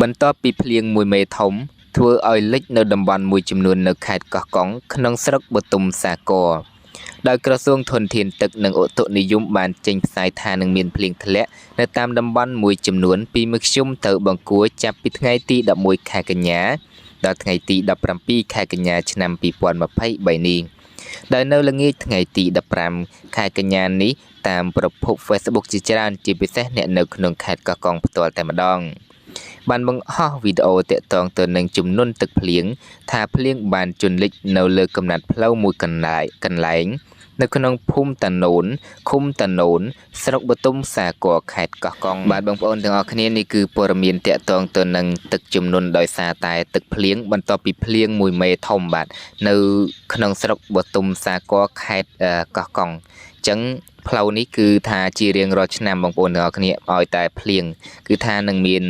បន្ទាប់ពីភ្លៀងមួយមេធំធ្វើឲ្យលិចនៅតំបន់មួយចំនួននៅខេត្តកោះកុងក្នុងស្រុកបទុមសាគរដោយក្រសួងធនធានទឹកនិងឧតុនិយមបានចេញផ្សាយថានឹងមានភ្លៀងធ្លាក់នៅតាមតំបន់មួយចំនួនពីមធ្យមទៅបង្គួរចាប់ពីថ្ងៃទី11ខែកញ្ញាដល់ថ្ងៃទី17ខែកញ្ញាឆ្នាំ2023នេះដោយនៅល្ងាចថ្ងៃទី15ខែកញ្ញានេះតាមប្រភព Facebook ជាច្រើនជាពិសេសអ្នកនៅក្នុងខេត្តកោះកុងផ្ទាល់តែម្ដងបានបង្ហោះវីដេអូទាក់ទងទៅនឹងជំនន់ទឹកភ្លៀងថាភ្លៀងបានជន់លិចនៅលើកំណាត់ផ្លូវមួយកន្លែងនៅក្នុងភូមិតាណូនឃុំតាណូនស្រុកបទុមសាគរខេត្តកោះកុងបាទបងប្អូនទាំងអស់គ្នានេះគឺព័ត៌មានទាក់ទងទៅនឹងទឹកជំនន់ដោយសារតែទឹកភ្លៀងបន្ទាប់ពីភ្លៀងមួយមេធំបាទនៅក្នុងស្រុកបទុមសាគរខេត្តកោះកុងអញ្ចឹងផ្លូវនេះគឺថាជារៀងរាល់ឆ្នាំបងប្អូនទាំងអស់គ្នាឲ្យតែភ្លៀងគឺថានឹងមាន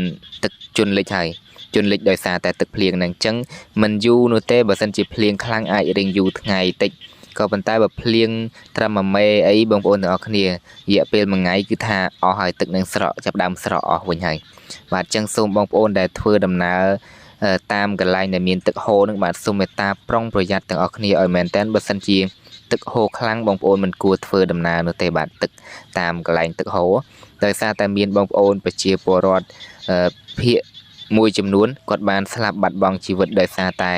ទឹកជន់លិចហើយជន់លិចដោយសារតែទឹកភ្លៀងហ្នឹងអញ្ចឹងមិនយូរនោះទេបើសិនជាភ្លៀងខ្លាំងអាចរៀងយូរថ្ងៃតិចក៏ប៉ុន្តែបើភ្លៀងត្រឹម1មេអីបងប្អូនទាំងអស់គ្នារយៈពេល1ថ្ងៃគឺថាអស់ហើយទឹកនឹងស្រកចាប់ដើមស្រកអស់វិញហើយបាទអញ្ចឹងសូមបងប្អូនដែលធ្វើដំណើរតាមកន្លែងដែលមានទឹកហូរនឹងបាទសូមមេត្តាប្រុងប្រយ័ត្នទាំងអស់គ្នាឲ្យមែនតើបើសិនជាទឹកហូរខ្លាំងបងប្អូនមិនគួរធ្វើដំណើរនោះទេបាទទឹកតាមកន្លែងទឹកហូរដោយសារតែមានបងប្អូនប្រជាពលរដ្ឋភាគមួយចំនួនគាត់បានស្លាប់បាត់បង់ជីវិតដោយសារតែ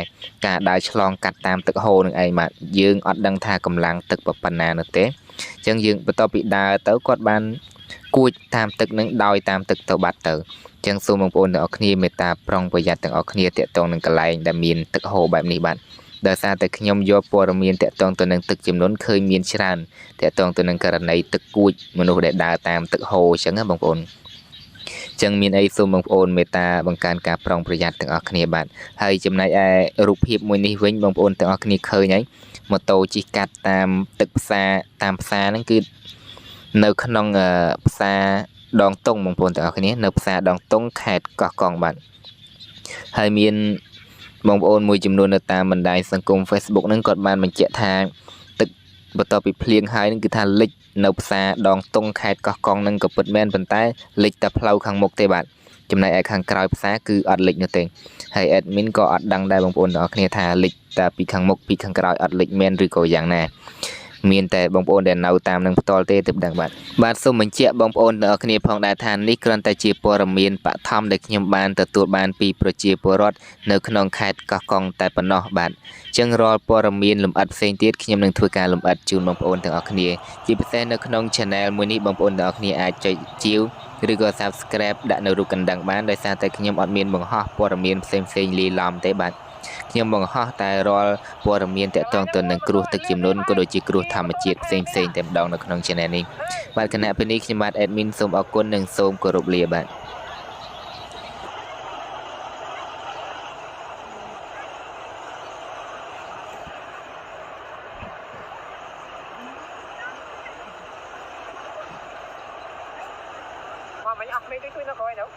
ការដើរឆ្លងកាត់តាមទឹកហូរនឹងឯងបាទយើងអត់ដឹងថាកម្លាំងទឹកប៉ុណ្ណានោះទេអញ្ចឹងយើងបន្ទាប់ពីដើរទៅគាត់បានគួចតាមទឹកនឹងដោយតាមទឹកទៅបាត់ទៅអញ្ចឹងសូមបងប្អូនទាំងអស់គ្នាមេត្តាប្រុងប្រយ័ត្នទាំងអស់គ្នាទាក់ទងនឹងកន្លែងដែលមានទឹកហូរបែបនេះបាទដោយសារតែខ្ញុំយកព័ត៌មានទាក់ទងទៅនឹងទឹកចំនួនឃើញមានច្រើនទាក់ទងទៅនឹងករណីទឹកគួចមនុស្សដែលដើរតាមទឹកហូរអញ្ចឹងណាបងប្អូនចឹងមានអីសូមបងប្អូនមេត្តាបង្កើនការប្រុងប្រយ័ត្នទាំងអស់គ្នាបាទហើយចំណែកឯរូបភាពមួយនេះវិញបងប្អូនទាំងអស់គ្នាឃើញហើយម៉ូតូជិះកាត់តាមទឹកផ្សារតាមផ្សារហ្នឹងគឺនៅក្នុងផ្សារដងតុងបងប្អូនទាំងអស់គ្នានៅផ្សារដងតុងខេត្តកោះកុងបាទហើយមានបងប្អូនមួយចំនួននៅតាមបណ្ដាញសង្គម Facebook ហ្នឹងគាត់បានបញ្ជាក់ថាទឹកបន្ទាប់ពីភ្លៀងហើយហ្នឹងគឺថាលិចនៅផ្សារដងតុងខេត្តកោះកុងហ្នឹងក៏ពិតមែនប៉ុន្តែលិចតែផ្លូវខាងមុខទេបាទចំណែកឯខាងក្រោយផ្សារគឺអត់លិចនោះទេហើយ admin ក៏អត់ដឹងដែរបងប្អូនទាំងអស់គ្នាថាលិចតែពីខាងមុខពីខាងក្រោយអត់លិចមែនឬក៏យ៉ាងណាមានតែបងប្អូនដែលនៅតាមនឹងផ្ទាល់ទេទើបដឹងបាទសូមបញ្ជាក់បងប្អូនទាំងអស់គ្នាផងដែរថានេះគ្រាន់តែជាព័ត៌មានបឋមដែលខ្ញុំបានទទួលបានពីប្រជាពលរដ្ឋនៅក្នុងខេត្តកោះកុងតែប៉ុណ្ណោះបាទអញ្ចឹងរាល់ព័ត៌មានលម្អិតផ្សេងទៀតខ្ញុំនឹងធ្វើការលម្អិតជូនបងប្អូនទាំងអស់គ្នាជាពិសេសនៅក្នុង channel មួយនេះបងប្អូនទាំងអស់គ្នាអាចចុចជាវឬក៏ subscribe ដាក់នៅរូបកណ្ដឹងបានដោយសារតែខ្ញុំអត់មានបង្ហោះព័ត៌មានផ្សេងលាយឡំទេបាទខ្ញុំបង្ហោះតែរាល់ព័ត៌មានទាក់ទងទៅនឹងគ្រោះទឹកជំនន់ក៏ដូចជាគ្រោះធម្មជាតិផ្សេងតែម្ដងនៅក្នុង channel នេះបាទគណៈពេលនេះខ្ញុំបាទ admin សូមអរគុណនិងសូមគោរពលាបាទមកវិញអស់គ្នាជួយនៅក្រោយទៅ